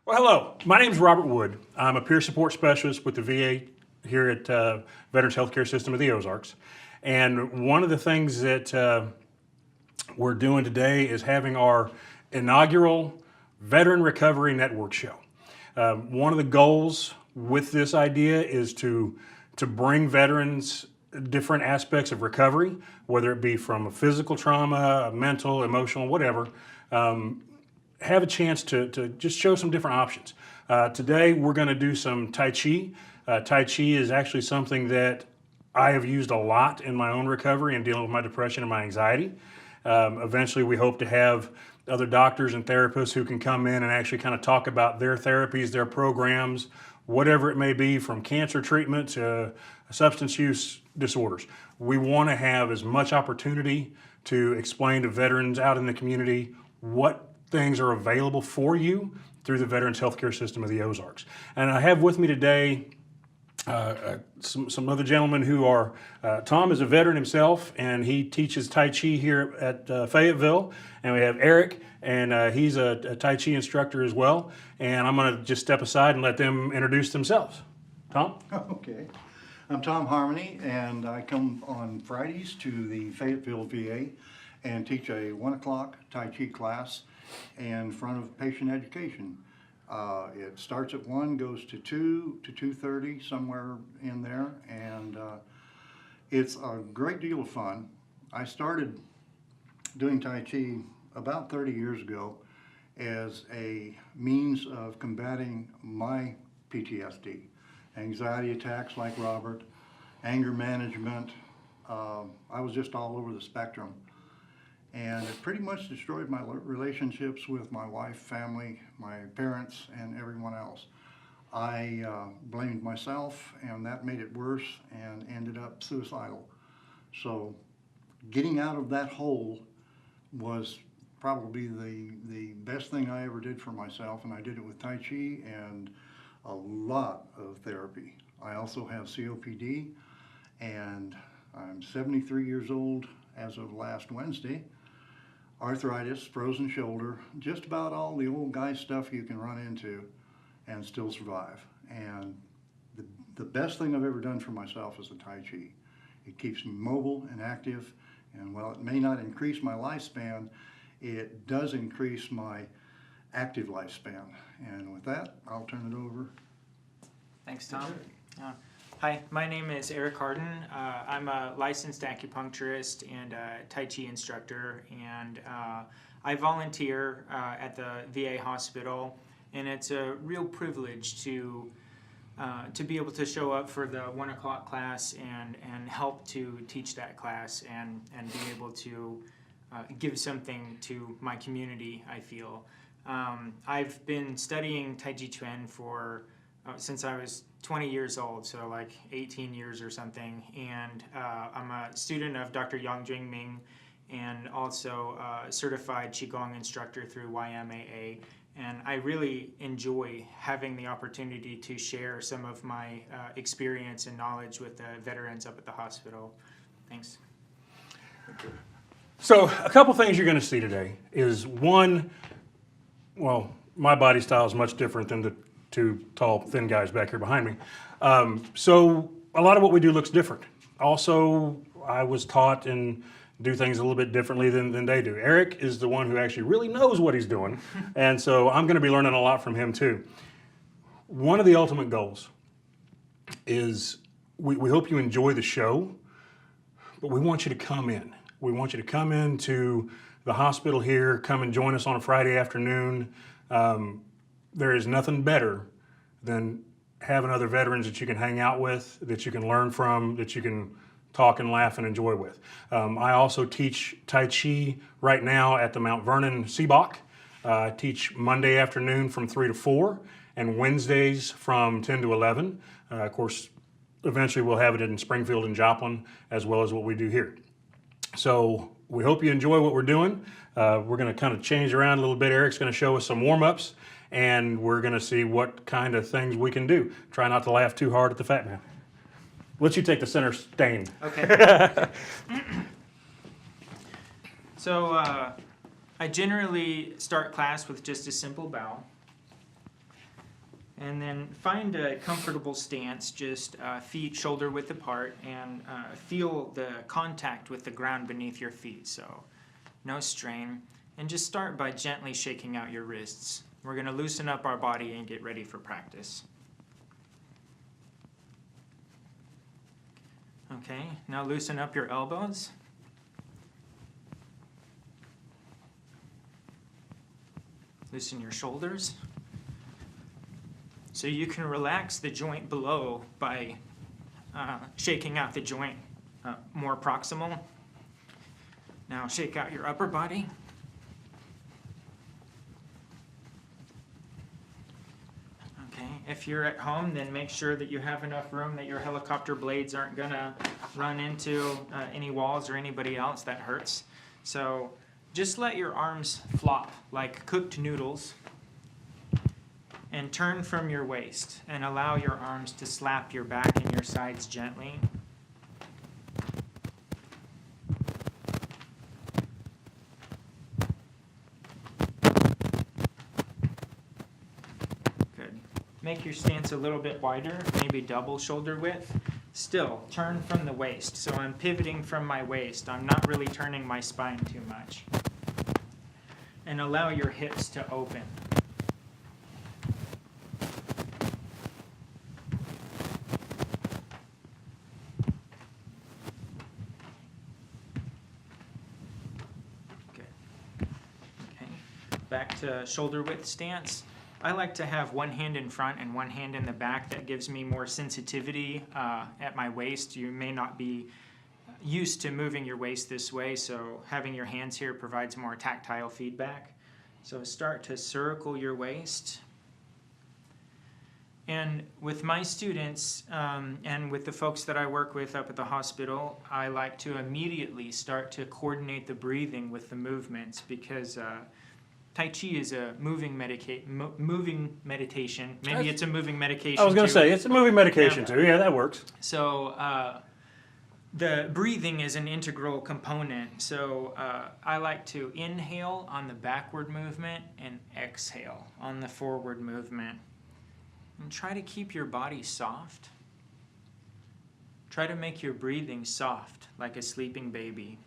Well, hello. My name is Robert Wood. I'm a peer support specialist with the VA here at Veterans Healthcare System of the Ozarks. And one of the things that we're doing today is having our inaugural Veteran Recovery Network show. One of the goals with this idea is to bring veterans different aspects of recovery, whether it be from a physical trauma, mental, emotional, whatever. Have a chance to just show some different options. Today we're going to do some Tai Chi. Tai Chi is actually something that I have used a lot in my own recovery and dealing with my depression and my anxiety. Eventually we hope to have other doctors and therapists who can come in and actually kind of talk about their therapies, their programs, whatever it may be, from cancer treatment to substance use disorders. We want to have as much opportunity to explain to veterans out in the community what things are available for you through the Veterans Healthcare System of the Ozarks. And I have with me today some other gentlemen who are, Tom is a veteran himself and he teaches Tai Chi here at Fayetteville. And we have Eric, and he's a Tai Chi instructor as well. And I'm gonna just step aside and let them introduce themselves. Tom? Okay. I'm Tom Harmony, and I come on Fridays to the Fayetteville VA and teach a 1 o'clock Tai Chi class in front of patient education. It starts at 1, goes to 2 to 2:30, somewhere in there, and it's a great deal of fun. I started doing Tai Chi about 30 years ago as a means of combating my PTSD, anxiety attacks like Robert, anger management. I was just all over the spectrum. And it pretty much destroyed my relationships with my wife, family, my parents, and everyone else. I blamed myself, and that made it worse and ended up suicidal. So getting out of that hole was probably the best thing I ever did for myself, and I did it with Tai Chi and a lot of therapy. I also have COPD, and I'm 73 years old as of last Wednesday. Arthritis, frozen shoulder, just about all the old guy stuff you can run into and still survive. And the best thing I've ever done for myself is the Tai Chi. It keeps me mobile and active, and while it may not increase my lifespan, it does increase my active lifespan. And with that, I'll turn it over. Thanks, Tom. Hi, my name is Eric Harden. I'm a licensed acupuncturist and a Tai Chi instructor, and I volunteer at the VA hospital, and it's a real privilege to be able to show up for the 1 o'clock class and help to teach that class and be able to give something to my community, I feel. I've been studying Tai Chi Chuan for since I was 20 years old, so like 18 years or something, and I'm a student of Dr. Yang Jingming and also a certified Qigong instructor through YMAA, and I really enjoy having the opportunity to share some of my experience and knowledge with the veterans up at the hospital. Thanks. So a couple things you're going to see today is one, well, my body style is much different than the two tall, thin guys back here behind me. So a lot of what we do looks different. Also, I was taught and do things a little bit differently than they do. Eric is the one who actually really knows what he's doing, and so I'm going to be learning a lot from him too. One of the ultimate goals is we hope you enjoy the show, but we want you to come in. We want you to come into the hospital here, come and join us on a Friday afternoon. There is nothing better than having other veterans that you can hang out with, that you can learn from, that you can talk and laugh and enjoy with. I also teach Tai Chi right now at the Mount Vernon Seabach. I teach Monday afternoon from 3 to 4 and Wednesdays from 10 to 11. Of course, eventually we'll have it in Springfield and Joplin as well as what we do here. So we hope you enjoy what we're doing. We're going to kind of change around a little bit. Eric's going to show us some warm-ups, and we're going to see what kind of things we can do. Try not to laugh too hard at the fat man. Let you take the center stain. Okay. So I generally start class with just a simple bow. And then find a comfortable stance, just feet shoulder width apart, and feel the contact with the ground beneath your feet, so no strain. And just start by gently shaking out your wrists. We're going to loosen up our body and get ready for practice. Okay, now loosen up your elbows. Loosen your shoulders. So you can relax the joint below by shaking out the joint more proximal. Now shake out your upper body. Okay, if you're at home, then make sure that you have enough room that your helicopter blades aren't gonna run into any walls or anybody else. That hurts. So just let your arms flop like cooked noodles. And turn from your waist and allow your arms to slap your back and your sides gently. Good. Make your stance a little bit wider, maybe double shoulder width. Still, turn from the waist. So I'm pivoting from my waist. I'm not really turning my spine too much. And allow your hips to open. Back to shoulder width stance. I like to have one hand in front and one hand in the back. That gives me more sensitivity at my waist. You may not be used to moving your waist this way, so having your hands here provides more tactile feedback. So start to circle your waist. And with my students and with the folks that I work with up at the hospital, I like to immediately start to coordinate the breathing with the movements, because Tai Chi is a moving meditation. Maybe it's a moving medication. I was going to say, it's a moving medication too. Yeah, that works. So the breathing is an integral component. So I like to inhale on the backward movement and exhale on the forward movement. And try to keep your body soft. Try to make your breathing soft, like a sleeping baby.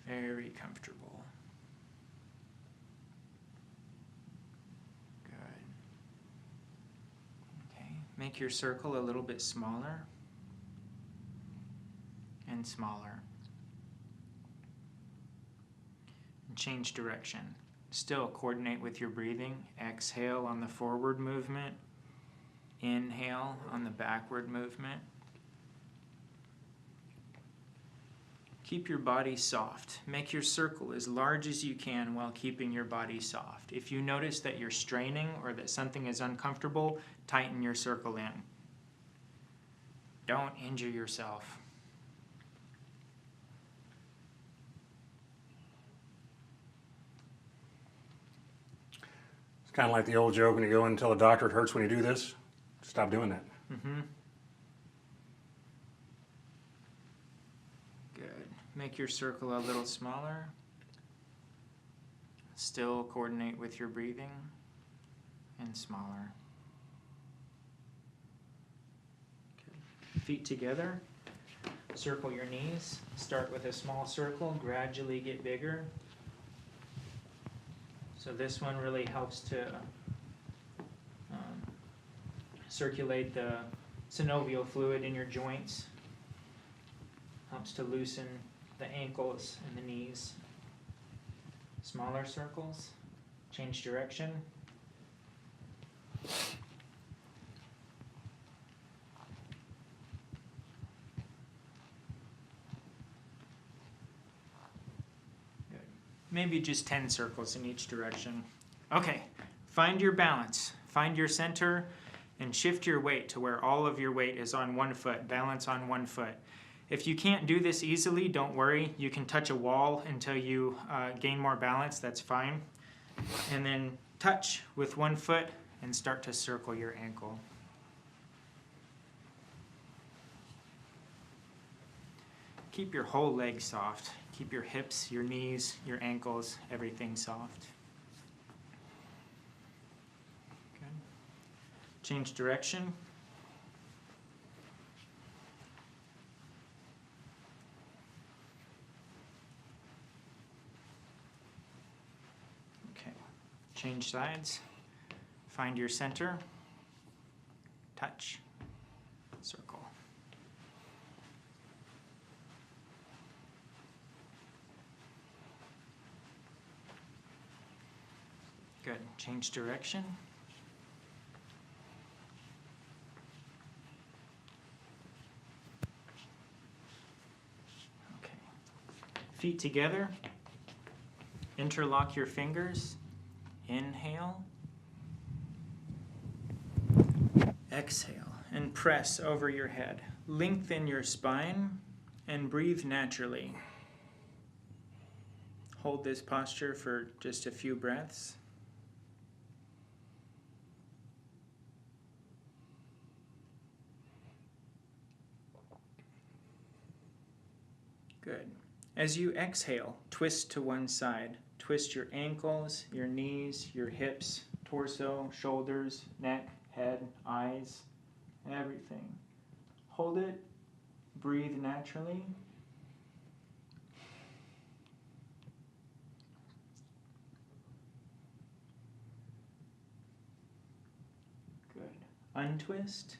Very comfortable. Good. Okay, make your circle a little bit smaller and smaller. And change direction. Still coordinate with your breathing. Exhale on the forward movement. Inhale on the backward movement. Keep your body soft. Make your circle as large as you can while keeping your body soft. If you notice that you're straining or that something is uncomfortable, tighten your circle in. Don't injure yourself. It's kind of like the old joke when you go in and tell the doctor it hurts when you do this. Stop doing that. Mm-hmm. Good. Make your circle a little smaller. Still coordinate with your breathing. And smaller. Okay. Feet together. Circle your knees. Start with a small circle. Gradually get bigger. So this one really helps to circulate the synovial fluid in your joints. Helps to loosen the ankles and the knees. Smaller circles. Change direction. Good. Maybe just 10 circles in each direction. Okay, find your balance. Find your center and shift your weight to where all of your weight is on one foot. Balance on one foot. If you can't do this easily, don't worry. You can touch a wall until you gain more balance. That's fine. And then touch with one foot and start to circle your ankle. Keep your whole leg soft. Keep your hips, your knees, your ankles, everything soft. Change direction. Okay, change sides. Find your center. Touch. Circle. Good. Change direction. Okay. Feet together. Interlock your fingers. Inhale. Exhale and press over your head. Lengthen your spine and breathe naturally. Hold this posture for just a few breaths. Good. As you exhale, twist to one side. Twist your ankles, your knees, your hips, torso, shoulders, neck, head, eyes, everything. Hold it. Breathe naturally. Good. Untwist.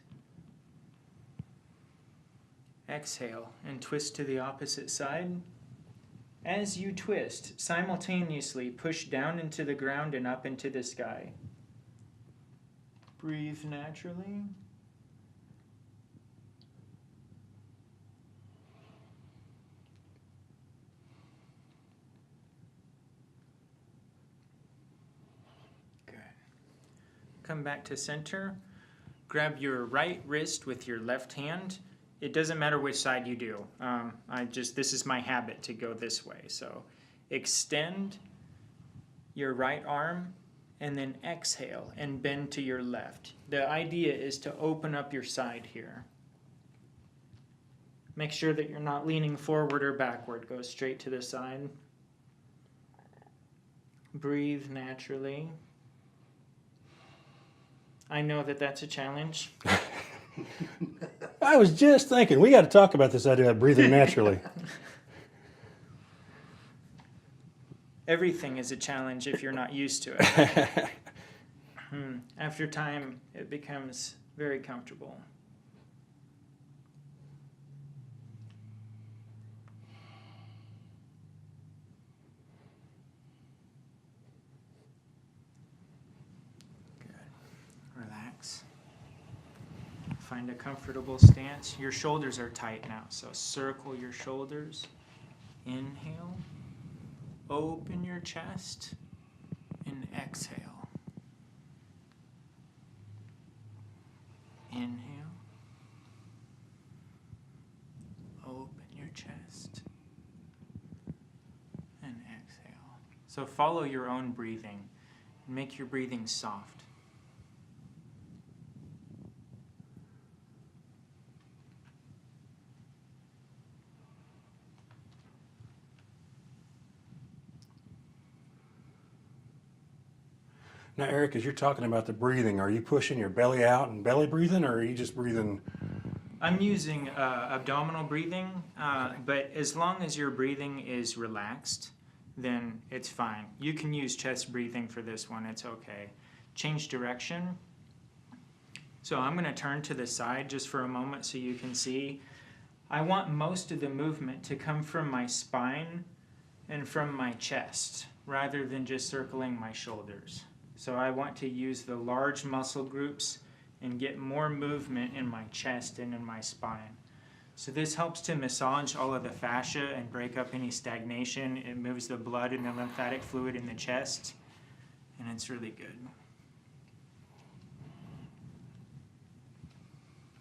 Exhale and twist to the opposite side. As you twist, simultaneously push down into the ground and up into the sky. Breathe naturally. Good. Come back to center. Grab your right wrist with your left hand. It doesn't matter which side you do. This is my habit to go this way. So extend your right arm and then exhale and bend to your left. The idea is to open up your side here. Make sure that you're not leaning forward or backward. Go straight to the side. Breathe naturally. I know that that's a challenge. I was just thinking, we got to talk about this idea of breathing naturally. Everything is a challenge if you're not used to it. After time, it becomes very comfortable. Good. Relax. Find a comfortable stance. Your shoulders are tight now, so circle your shoulders. Inhale. Open your chest and exhale. Inhale. Open your chest and exhale. So follow your own breathing. Make your breathing soft. Now, Eric, as you're talking about the breathing, are you pushing your belly out and belly breathing, or are you just breathing? I'm using abdominal breathing, but as long as your breathing is relaxed, then it's fine. You can use chest breathing for this one, it's okay. Change direction. So I'm going to turn to the side just for a moment so you can see. I want most of the movement to come from my spine and from my chest, rather than just circling my shoulders. So I want to use the large muscle groups and get more movement in my chest and in my spine. So this helps to massage all of the fascia and break up any stagnation. It moves the blood and the lymphatic fluid in the chest, and it's really good.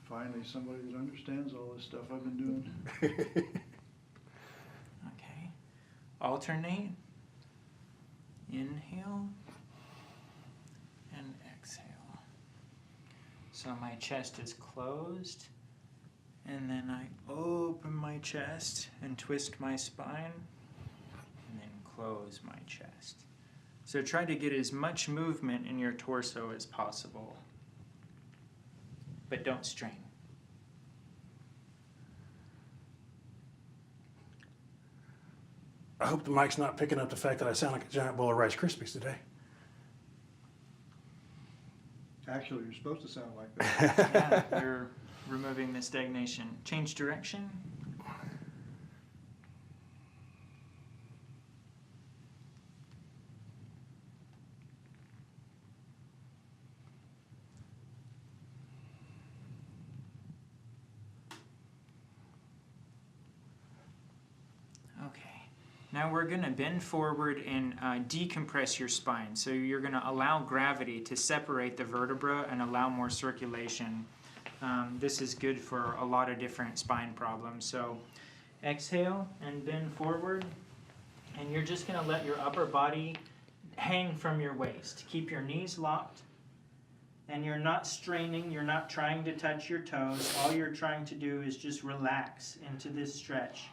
Finally, somebody that understands all this stuff I've been doing. Okay. Alternate. Inhale. And exhale. So my chest is closed, and then I open my chest and twist my spine, and then close my chest. So try to get as much movement in your torso as possible. but don't strain. I hope the mic's not picking up the fact that I sound like a giant bowl of Rice Krispies today. Actually, you're supposed to sound like that. Yeah, you're removing the stagnation. Change direction. Okay. Now we're going to bend forward and decompress your spine. So you're going to allow gravity to separate the vertebra and allow more circulation. This is good for a lot of different spine problems. So exhale and bend forward. And you're just going to let your upper body hang from your waist. Keep your knees locked. And you're not straining. You're not trying to touch your toes. All you're trying to do is just relax into this stretch.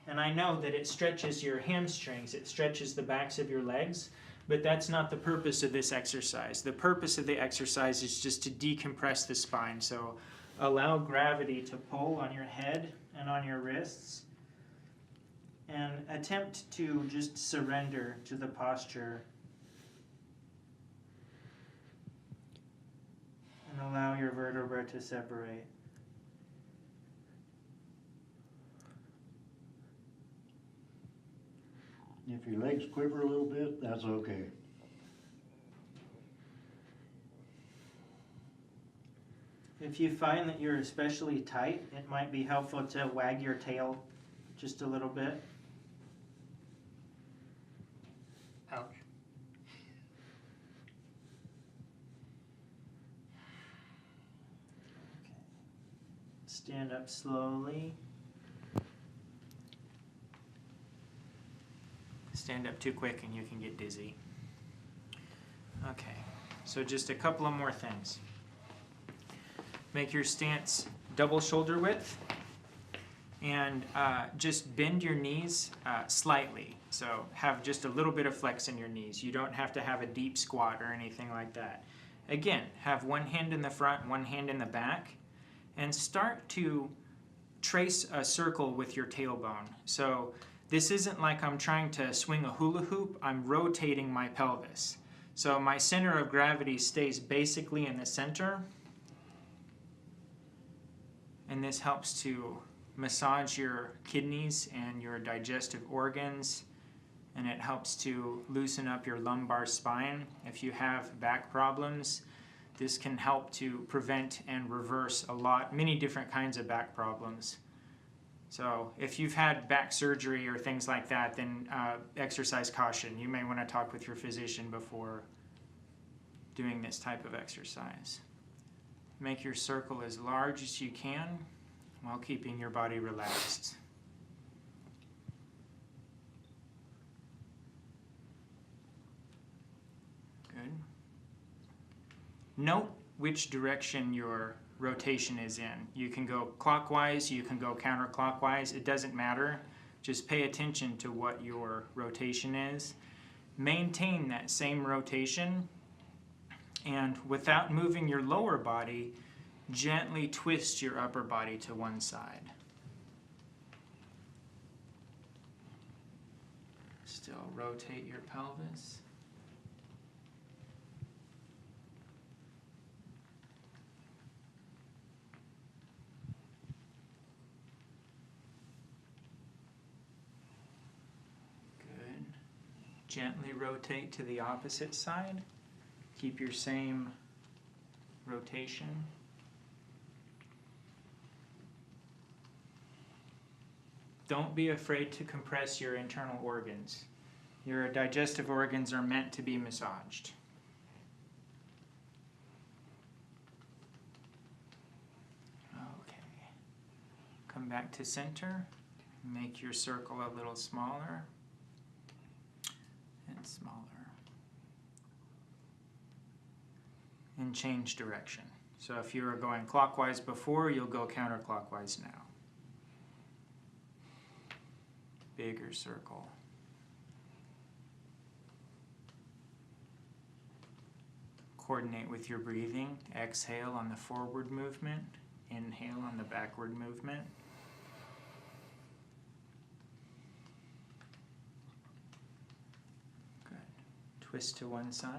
And I know that it stretches your hamstrings, it stretches the backs of your legs, but that's not the purpose of this exercise. The purpose of the exercise is just to decompress the spine. So allow gravity to pull on your head and on your wrists, and attempt to just surrender to the posture. And allow your vertebra to separate. If your legs quiver a little bit, that's okay. If you find that you're especially tight, it might be helpful to wag your tail just a little bit. Ouch. Stand up slowly. Stand up too quick and you can get dizzy. Okay, so just a couple of more things. Make your stance double shoulder width, and just bend your knees slightly. So have just a little bit of flex in your knees. You don't have to have a deep squat or anything like that. Again, have one hand in the front, one hand in the back, and start to trace a circle with your tailbone. So this isn't like I'm trying to swing a hula hoop, I'm rotating my pelvis. So my center of gravity stays basically in the center, and this helps to massage your kidneys and your digestive organs, and it helps to loosen up your lumbar spine. If you have back problems, this can help to prevent and reverse many different kinds of back problems. So if you've had back surgery or things like that, then exercise caution. You may want to talk with your physician before doing this type of exercise. Make your circle as large as you can while keeping your body relaxed. Good. Note which direction your rotation is in. You can go clockwise, you can go counterclockwise, it doesn't matter. Just pay attention to what your rotation is. Maintain that same rotation, and without moving your lower body, gently twist your upper body to one side. Still rotate your pelvis. Gently rotate to the opposite side. Keep your same rotation. Don't be afraid to compress your internal organs. Your digestive organs are meant to be massaged. Okay. Come back to center. Make your circle a little smaller. And smaller. And change direction. So if you were going clockwise before, you'll go counterclockwise now. Bigger circle. Coordinate with your breathing. Exhale on the forward movement. Inhale on the backward movement. Good. Twist to one side.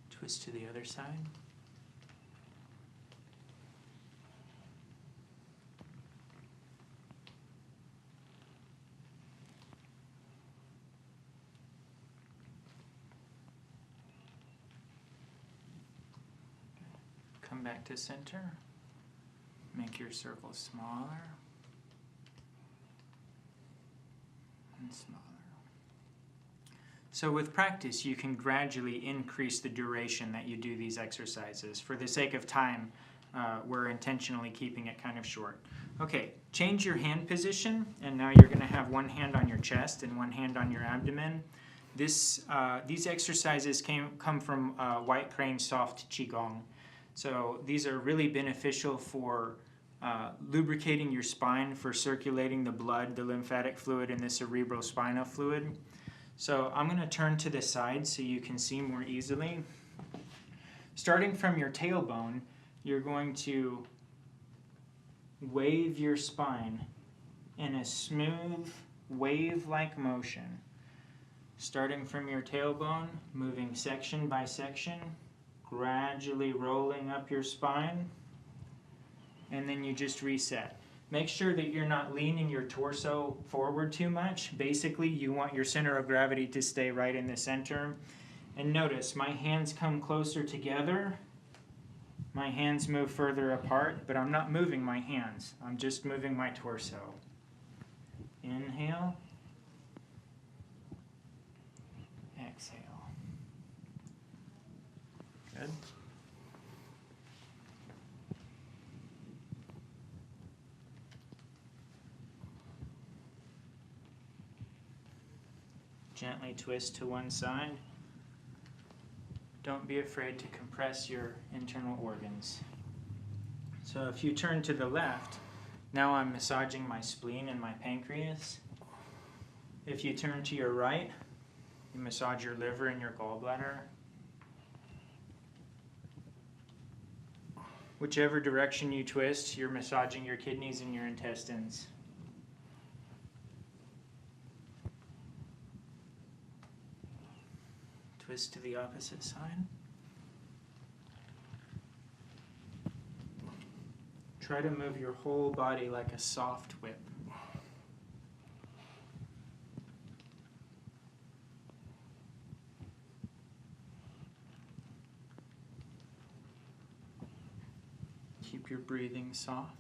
Twist to the other side. Come back to center. Make your circle smaller and smaller. So with practice, you can gradually increase the duration that you do these exercises. For the sake of time, we're intentionally keeping it kind of short. Okay, change your hand position, and now you're going to have one hand on your chest and one hand on your abdomen. These exercises come from White Crane Soft Qigong. So these are really beneficial for lubricating your spine, for circulating the blood, the lymphatic fluid, and the cerebrospinal fluid. So I'm going to turn to the side so you can see more easily. Starting from your tailbone, you're going to wave your spine in a smooth, wave-like motion. Starting from your tailbone, moving section by section, gradually rolling up your spine, and then you just reset. Make sure that you're not leaning your torso forward too much. Basically, you want your center of gravity to stay right in the center. And notice, my hands come closer together. My hands move further apart, but I'm not moving my hands. I'm just moving my torso. Inhale. Exhale. Good. Gently twist to one side. Don't be afraid to compress your internal organs. So if you turn to the left, now I'm massaging my spleen and my pancreas. If you turn to your right, you massage your liver and your gallbladder. Whichever direction you twist, you're massaging your kidneys and your intestines. Twist to the opposite side. Try to move your whole body like a soft whip. Keep your breathing soft.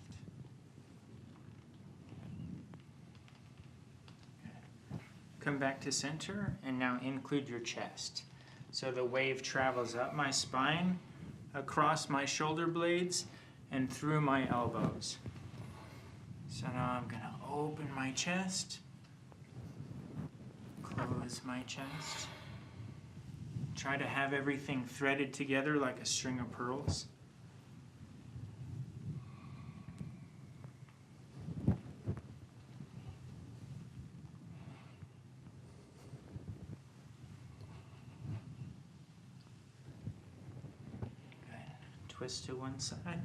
Come back to center and now include your chest. So the wave travels up my spine, across my shoulder blades, and through my elbows. So now I'm going to open my chest, close my chest. Try to have everything threaded together like a string of pearls. Twist to one side.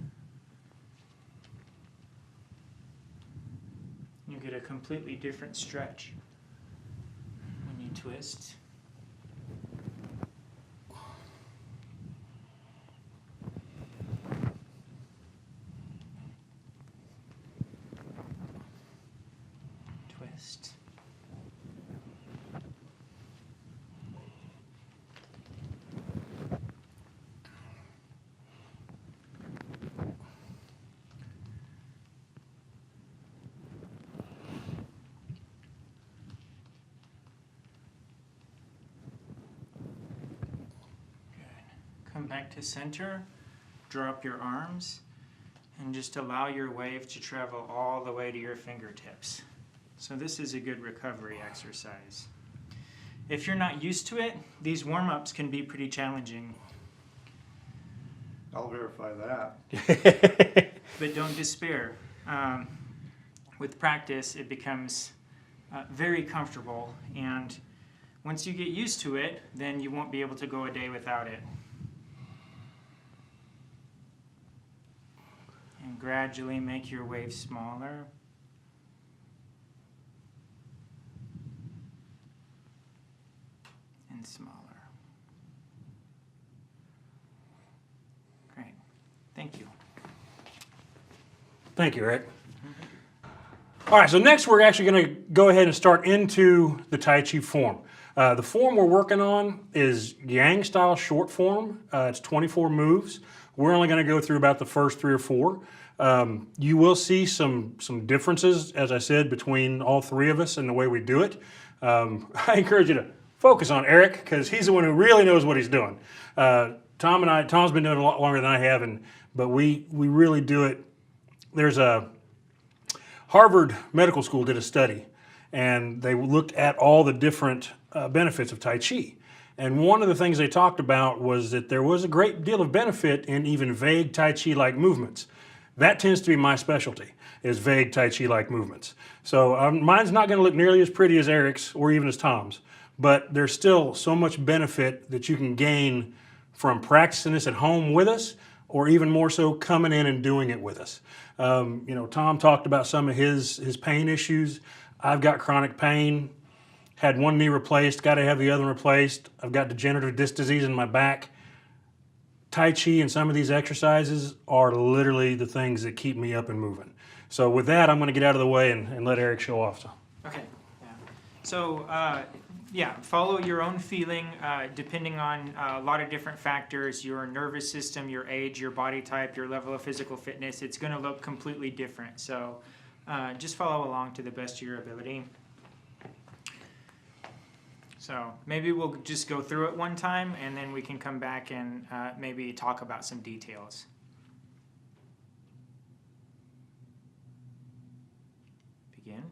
You get a completely different stretch when you twist. Twist. Come back to center, drop your arms, and just allow your wave to travel all the way to your fingertips. So this is a good recovery exercise. if you're not used to it, these warm-ups can be pretty challenging. I'll verify that. But don't despair. With practice, it becomes very comfortable, and once you get used to it, then you won't be able to go a day without it. And gradually make your waves smaller. And smaller. Great. Thank you. Thank you, Eric. All right, so next we're actually going to go ahead and start into the Tai Chi form. The form we're working on is Yang style short form. It's 24 moves. We're only going to go through about the first 3 or 4. You will see some differences, as I said, between all 3 of us and the way we do it. I encourage you to focus on Eric because he's the one who really knows what he's doing. Tom's been doing it a lot longer than I have, but we really do it. There's a Harvard Medical School did a study, and they looked at all the different benefits of Tai Chi. And one of the things they talked about was that there was a great deal of benefit in even vague Tai Chi-like movements. That tends to be my specialty, is vague Tai Chi-like movements. So mine's not going to look nearly as pretty as Eric's or even as Tom's, but there's still so much benefit that you can gain from practicing this at home with us, or even more so coming in and doing it with us. Tom talked about some of his pain issues. I've got chronic pain, had one knee replaced, got to have the other replaced. I've got degenerative disc disease in my back. Tai Chi and some of these exercises are literally the things that keep me up and moving. So with that, I'm going to get out of the way and let Eric show off. Okay. Yeah. So, follow your own feeling depending on a lot of different factors, your nervous system, your age, your body type, your level of physical fitness. It's going to look completely different. So just follow along to the best of your ability. So maybe we'll just go through it one time, and then we can come back and maybe talk about some details. Begin.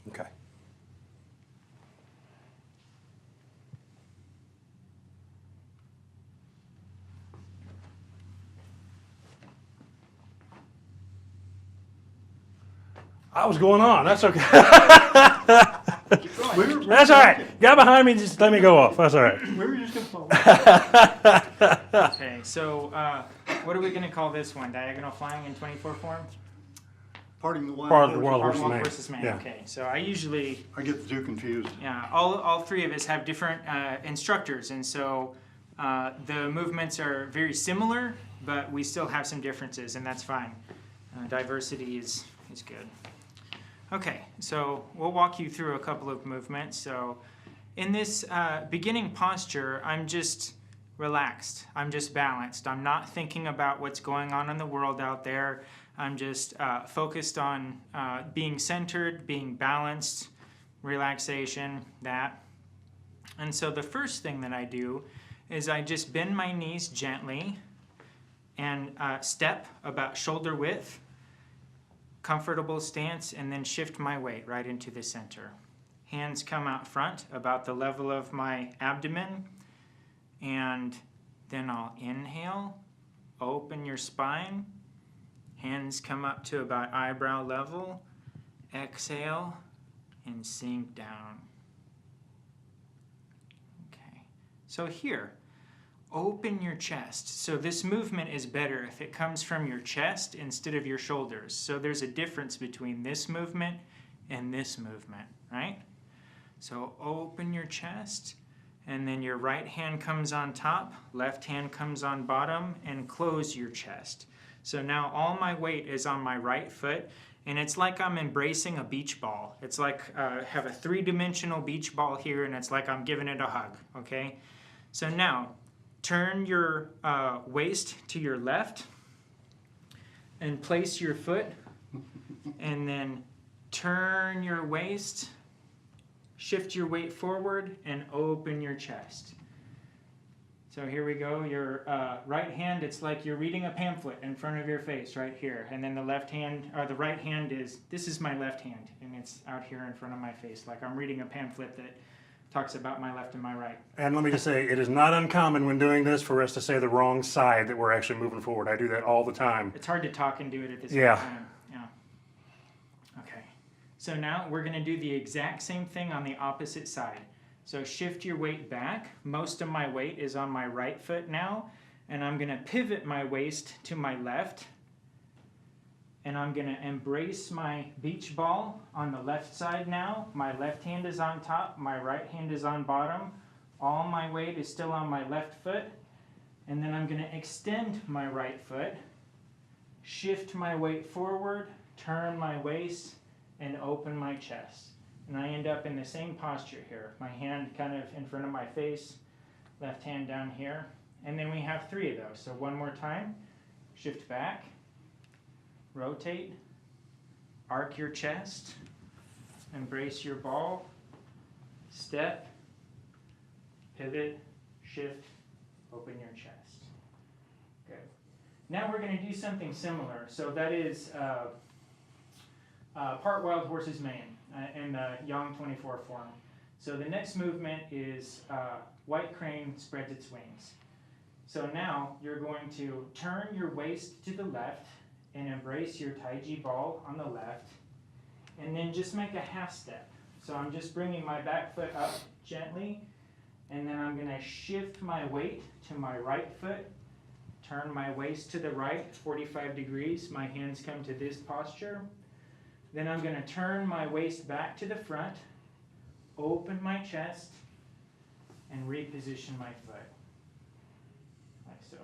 Okay. I was going on. That's okay. That's all right. Got behind me, just let me go off. That's all right. We were just going to follow. Okay, so what are we going to call this one? Diagonal flying in 24 form? Parting the wild. Part of the horses. world Walk versus man. Yeah. Okay, so I usually, I get the two confused. yeah, all 3 of us have different instructors, and so the movements are very similar, but we still have some differences, and that's fine. Diversity is good. Okay, so we'll walk you through a couple of movements. So in this beginning posture, I'm just relaxed. I'm just balanced. I'm not thinking about what's going on in the world out there. I'm just focused on being centered, being balanced, relaxation, that. And so the first thing that I do is I just bend my knees gently and step about shoulder width, comfortable stance, and then shift my weight right into the center. Hands come out front about the level of my abdomen, and then I'll inhale, open your spine. Hands come up to about eyebrow level. Exhale and sink down. Okay. So here, open your chest. So this movement is better if it comes from your chest instead of your shoulders. So there's a difference between this movement and this movement, right? So open your chest, and then your right hand comes on top, left hand comes on bottom, and close your chest. So now all my weight is on my right foot, and it's like I'm embracing a beach ball. It's like I have a three-dimensional beach ball here, and it's like I'm giving it a hug, okay? So now, turn your waist to your left, and place your foot, and then turn your waist, shift your weight forward, and open your chest. So here we go. Your right hand, it's like you're reading a pamphlet in front of your face right here. And then the left hand, or the right hand this is my left hand, and it's out here in front of my face, like I'm reading a pamphlet that talks about my left and my right. And let me just say, it is not uncommon when doing this for us to say the wrong side that we're actually moving forward. I do that all the time. It's hard to talk and do it at the same Yeah. time. Yeah. Okay. So now we're going to do the exact same thing on the opposite side. So shift your weight back. Most of my weight is on my right foot now, and I'm going to pivot my waist to my left, and I'm going to embrace my beach ball on the left side now. My left hand is on top, my right hand is on bottom. All my weight is still on my left foot, and then I'm going to extend my right foot, shift my weight forward, turn my waist, and open my chest. And I end up in the same posture here. My hand kind of in front of my face, left hand down here. And then we have 3 of those. So one more time. Shift back, rotate, arc your chest, embrace your ball, step, pivot, shift, open your chest. Good. Now we're going to do something similar. So that is part wild horse's mane in the Yang 24 form. So the next movement is white crane spreads its wings. So now you're going to turn your waist to the left and embrace your Taiji ball on the left, and then just make a half step. So I'm just bringing my back foot up gently, and then I'm going to shift my weight to my right foot, turn my waist to the right 45 degrees. My hands come to this posture. Then I'm going to turn my waist back to the front, open my chest, and reposition my foot. Like so.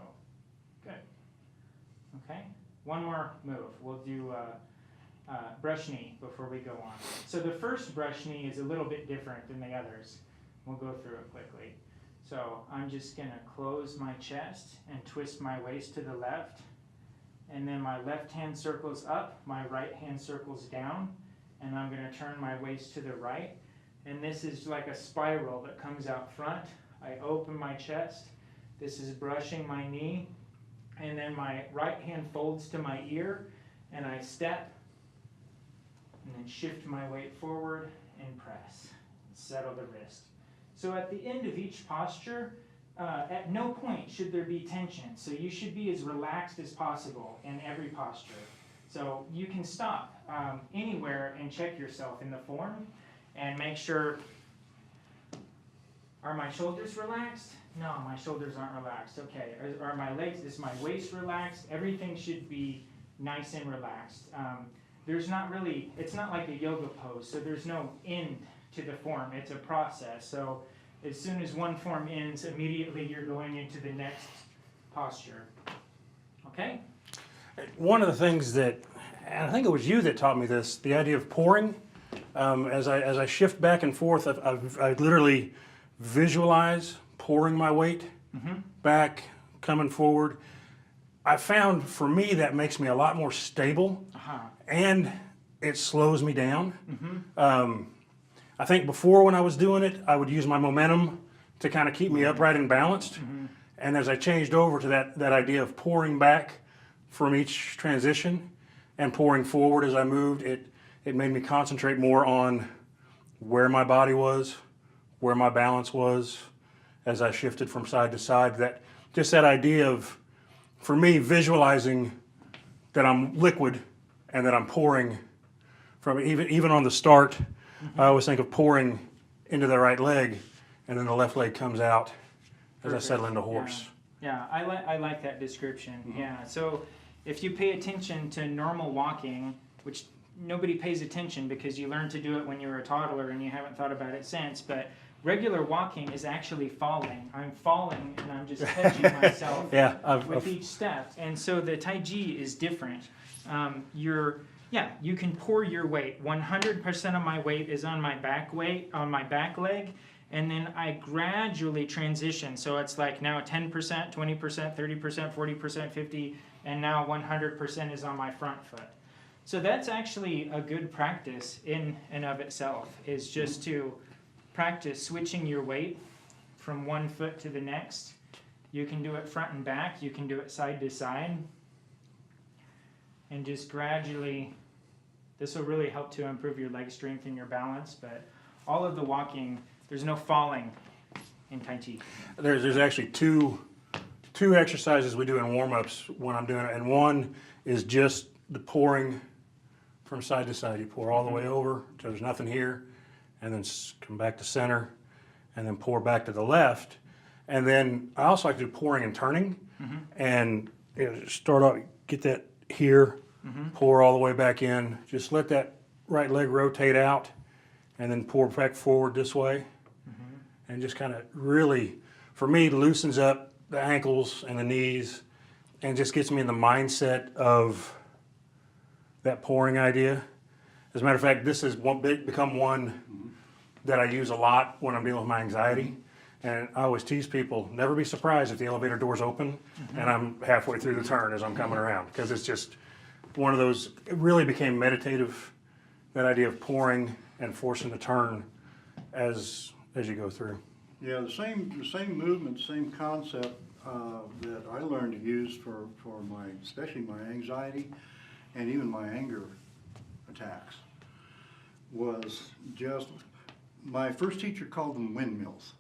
Good. Okay. One more move. We'll do brush knee before we go on. So the first brush knee is a little bit different than the others. We'll go through it quickly. So I'm just going to close my chest and twist my waist to the left. And then my left hand circles up, my right hand circles down, and I'm going to turn my waist to the right. And this is like a spiral that comes out front. I open my chest. This is brushing my knee. And then my right hand folds to my ear, and I step, and then shift my weight forward and press. Settle the wrist. So at the end of each posture, at no point should there be tension. So you should be as relaxed as possible in every posture. So you can stop anywhere and check yourself in the form and make sure, are my shoulders relaxed? No, my shoulders aren't relaxed. Okay, are my legs, is my waist relaxed? Everything should be nice and relaxed. There's not really, it's not like a yoga pose, so there's no end to the form. It's a process. So as soon as one form ends, immediately you're going into the next posture. Okay? One of the things that, and I think it was you that taught me this, the idea of pouring. As I shift back and forth, I literally visualize pouring my weight back, coming forward. I found for me that makes me a lot more stable, and it slows me down. I think before when I was doing it, I would use my momentum to kind of keep me upright and balanced. And as I changed over to that idea of pouring back from each transition and pouring forward as I moved, it made me concentrate more on where my body was, where my balance was as I shifted from side to side. That idea of, for me, visualizing that I'm liquid and that I'm pouring from even on the start. I always think of pouring into the right leg, and then the left leg comes out as I settle into horse. Yeah, I like that description. Mm-hmm. Yeah, so if you pay attention to normal walking, which nobody pays attention because you learned to do it when you were a toddler and you haven't thought about it since, but regular walking is actually falling. I'm falling and I'm just touching myself Yeah, with each step. And so the Tai Chi is different. You can pour your weight. 100% of my weight is on my back leg, and then I gradually transition. So it's like now 10%, 20%, 30%, 40%, 50, and now 100% is on my front foot. So that's actually a good practice in and of itself, is just to practice switching your weight from one foot to the next. You can do it front and back, you can do it side to side, and just gradually, this will really help to improve your leg strength and your balance, but all of the walking, there's no falling in Tai Chi. there's actually two exercises we do in warm-ups when I'm doing it, and one is just the pouring from side to side. You pour all the way over till there's nothing here, and then come back to center, and then pour back to the left. And then I also like to do pouring and turning, and start out, get that here, pour all the way back in, just let that right leg rotate out, and then pour back forward this way, and just kind of really, for me, loosens up the ankles and the knees, and just gets me in the mindset of that pouring idea. As a matter of fact, this has become one that I use a lot when I'm dealing with my anxiety. And I always tease people, never be surprised if the elevator door's open and I'm halfway through the turn as I'm coming around, because it's just one of those, it really became meditative, that idea of pouring and forcing the turn as you go through. Yeah, the same movement, same concept that I learned to use for especially my anxiety and even my anger attacks was just, my first teacher called them windmills.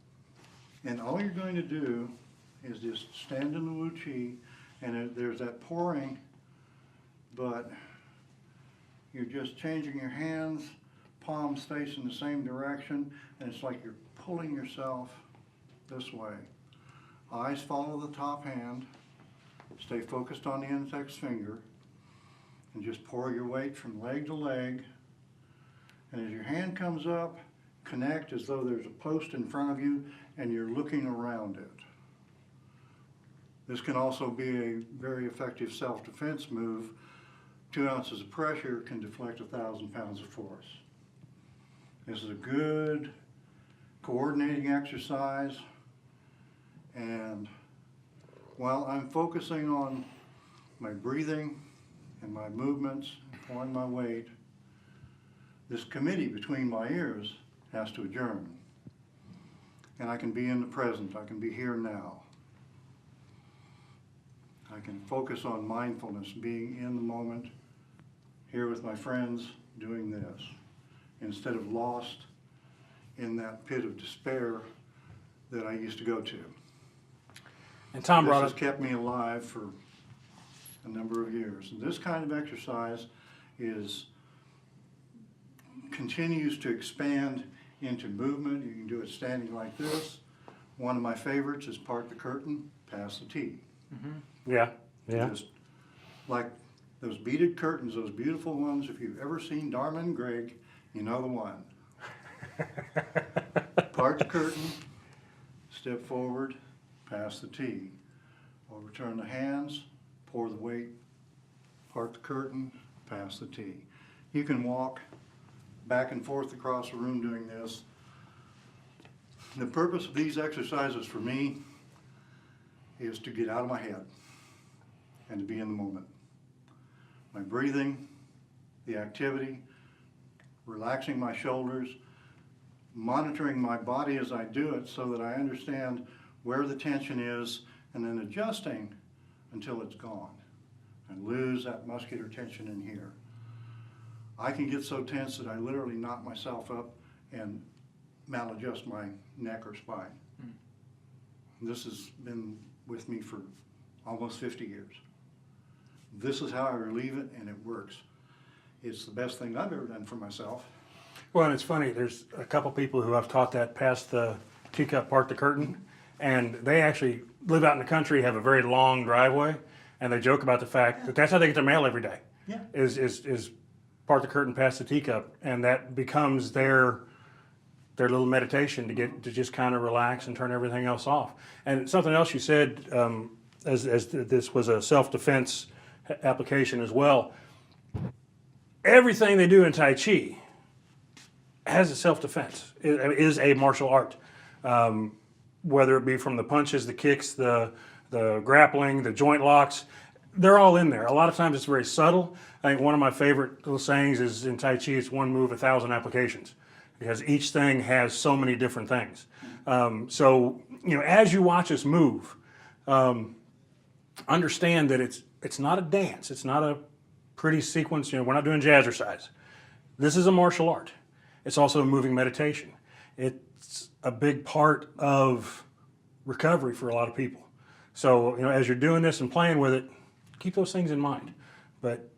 And all you're going to do is just stand in the Wu Chi, and there's that pouring, but you're just changing your hands, palms facing the same direction, and it's like you're pulling yourself this way. Eyes follow the top hand, stay focused on the index finger, and just pour your weight from leg to leg. And as your hand comes up, connect as though there's a post in front of you and you're looking around it. This can also be a very effective self-defense move. 2 ounces of pressure can deflect 1,000 pounds of force. This is a good coordinating exercise, and while I'm focusing on my breathing and my movements, pouring my weight, this committee between my ears has to adjourn. And I can be in the present, I can be here now. I can focus on mindfulness, being in the moment, here with my friends, doing this, instead of lost in that pit of despair that I used to go to. And Tom This brought has up, kept me alive for a number of years. And this kind of exercise continues to expand into movement. You can do it standing like this. One of my favorites is part the curtain, pass the tea. yeah. Just like those beaded curtains, those beautiful ones. If you've ever seen Dharma and Greg, you know the one. Part the curtain, step forward, pass the tea. Overturn the hands, pour the weight, part the curtain, pass the tea. You can walk back and forth across the room doing this. The purpose of these exercises for me is to get out of my head and to be in the moment. My breathing, the activity, relaxing my shoulders, monitoring my body as I do it so that I understand where the tension is, and then adjusting until it's gone and lose that muscular tension in here. I can get so tense that I literally knock myself up and maladjust my neck or spine. This has been with me for almost 50 years. This is how I relieve it, and it works. It's the best thing I've ever done for myself. Well, and it's funny, there's a couple people who I've taught that pass the teacup, part the curtain, And they actually live out in the country, have a very long driveway, and they joke about the fact that that's how they get their mail every day. Yeah. Is part the curtain past the teacup, and that becomes their little meditation to just kind of relax and turn everything else off. And something else you said, as this was a self-defense application as well. Everything they do in Tai Chi has a self-defense. It is a martial art, whether it be from the punches, the kicks, the grappling, the joint locks. They're all in there. A lot of times it's very subtle. I think one of my favorite little sayings is in Tai Chi, it's one move, 1,000 applications, because each thing has so many different things. So, as you watch us move, understand that it's not a dance. It's not a pretty sequence. We're not doing jazzercise. This is a martial art. It's also a moving meditation. It's a big part of recovery for a lot of people. So, as you're doing this and playing with it, keep those things in mind. But,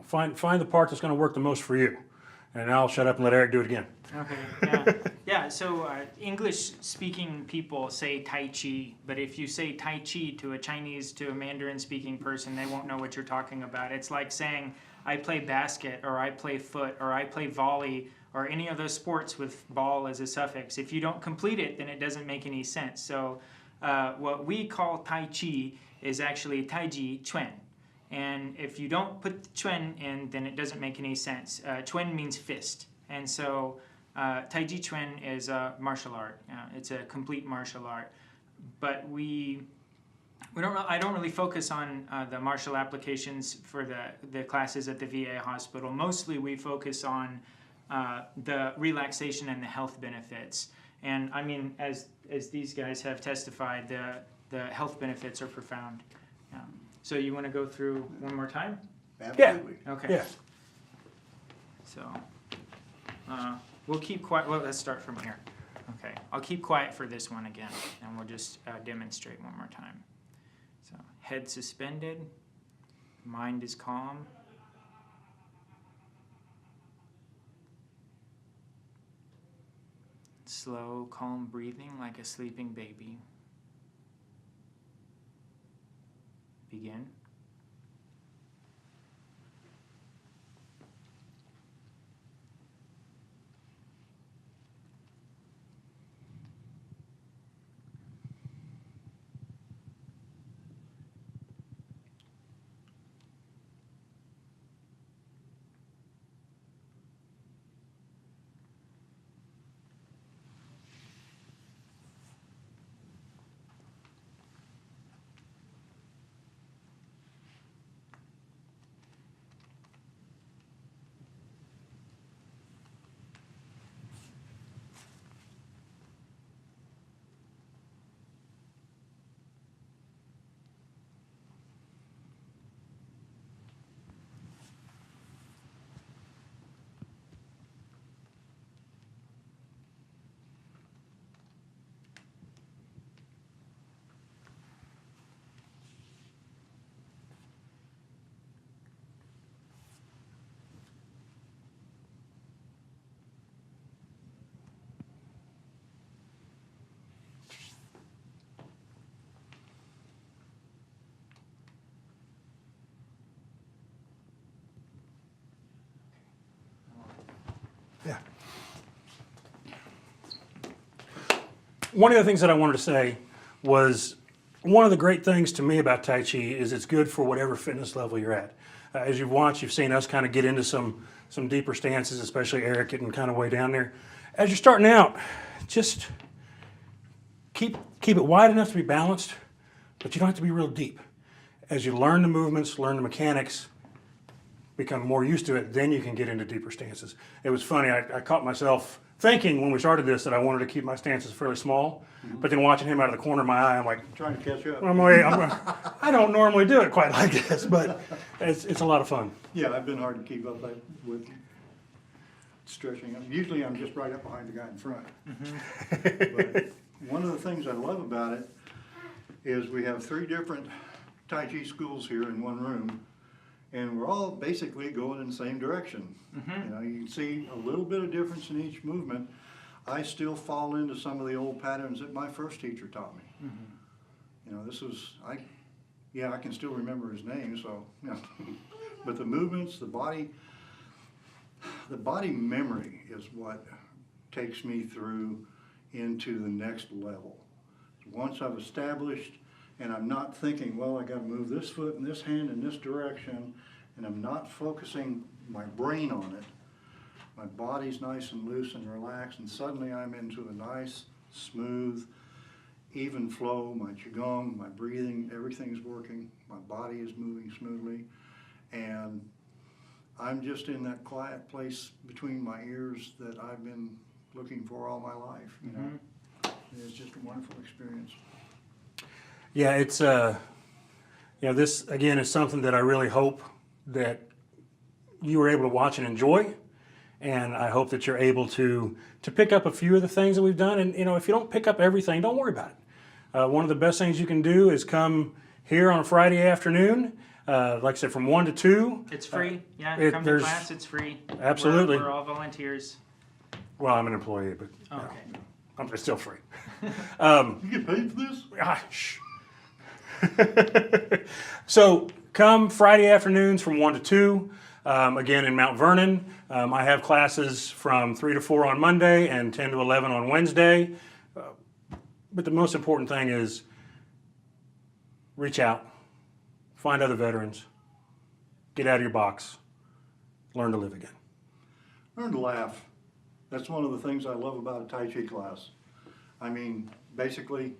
find the part that's going to work the most for you. And now I'll shut up and let Eric do it again. Okay, yeah. Yeah, so English-speaking people say Tai Chi, but if you say Tai Chi to a Chinese, to a Mandarin-speaking person, they won't know what you're talking about. It's like saying, I play basket, or I play foot, or I play volley, or any of those sports with ball as a suffix. If you don't complete it, then it doesn't make any sense. So what we call Tai Chi is actually Tai Chi Chuan. And if you don't put the Chuan in, then it doesn't make any sense. Chuan means fist. And so Tai Chi Chuan is a martial art. It's a complete martial art. But I don't really focus on the martial applications for the classes at the VA hospital. Mostly we focus on the relaxation and the health benefits. And I mean, as these guys have testified, the health benefits are profound. So you want to go through one more time? Absolutely. Okay. Yeah. So we'll keep quiet. Well, let's start from here. Okay. I'll keep quiet for this one again, and we'll just demonstrate one more time. So head suspended, mind is calm. Slow, calm breathing like a sleeping baby. Begin. Yeah. One of the things that I wanted to say was one of the great things to me about Tai Chi is it's good for whatever fitness level you're at. As you've watched, you've seen us kind of get into some deeper stances, especially Eric getting kind of way down there. As you're starting out, just keep it wide enough to be balanced, but you don't have to be real deep. As you learn the movements, learn the mechanics, become more used to it, then you can get into deeper stances. It was funny, I caught myself thinking when we started this that I wanted to keep my stances fairly small, but then watching him out of the corner of my eye, I'm like, Trying to catch up. I don't normally do it quite like this, but it's a lot of fun. Yeah, I've been hard to keep up with stretching. Usually I'm just right up behind the guy in front. But one of the things I love about it is we have 3 different Tai Chi schools here in one room, and we're all basically going in the same direction. You can see a little bit of difference in each movement. I still fall into some of the old patterns that my first teacher taught me. You know, I can still remember his name, so, you know. But the movements, the body memory is what takes me through into the next level. Once I've established, and I'm not thinking, well, I gotta move this foot and this hand in this direction, and I'm not focusing my brain on it, my body's nice and loose and relaxed, and suddenly I'm into a nice, smooth, even flow. My qigong, my breathing, everything's working. My body is moving smoothly, and I'm just in that quiet place between my ears that I've been looking for all my life. You know, it's just a wonderful experience. Yeah, it's this again is something that I really hope that you were able to watch and enjoy, and I hope that you're able to pick up a few of the things that we've done. And you know, if you don't pick up everything, don't worry about it. One of the best things you can do is come here on a Friday afternoon. Like I said, from 1 to 2. It's free. Come to class. It's free. Absolutely. We're all volunteers. Well, I'm an employee, but Okay. it's still free. You get paid for this? Shh. So come Friday afternoons from 1 to 2. Again, in Mount Vernon. I have classes from 3 to 4 on Monday and 10 to 11 on Wednesday. But the most important thing is reach out, find other veterans, get out of your box, learn to live again. Learn to laugh. That's one of the things I love about a Tai Chi class. I mean, basically,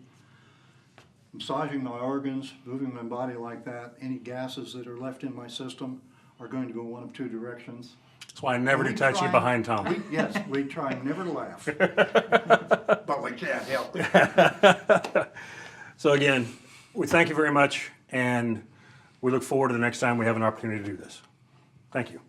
massaging my organs, moving my body like that, any gases that are left in my system are going to go one of two directions. That's why I never do Tai Chi behind Tom. Yes, we try never to laugh, but we can't help it. So again, we thank you very much, and we look forward to the next time we have an opportunity to do this. Thank you.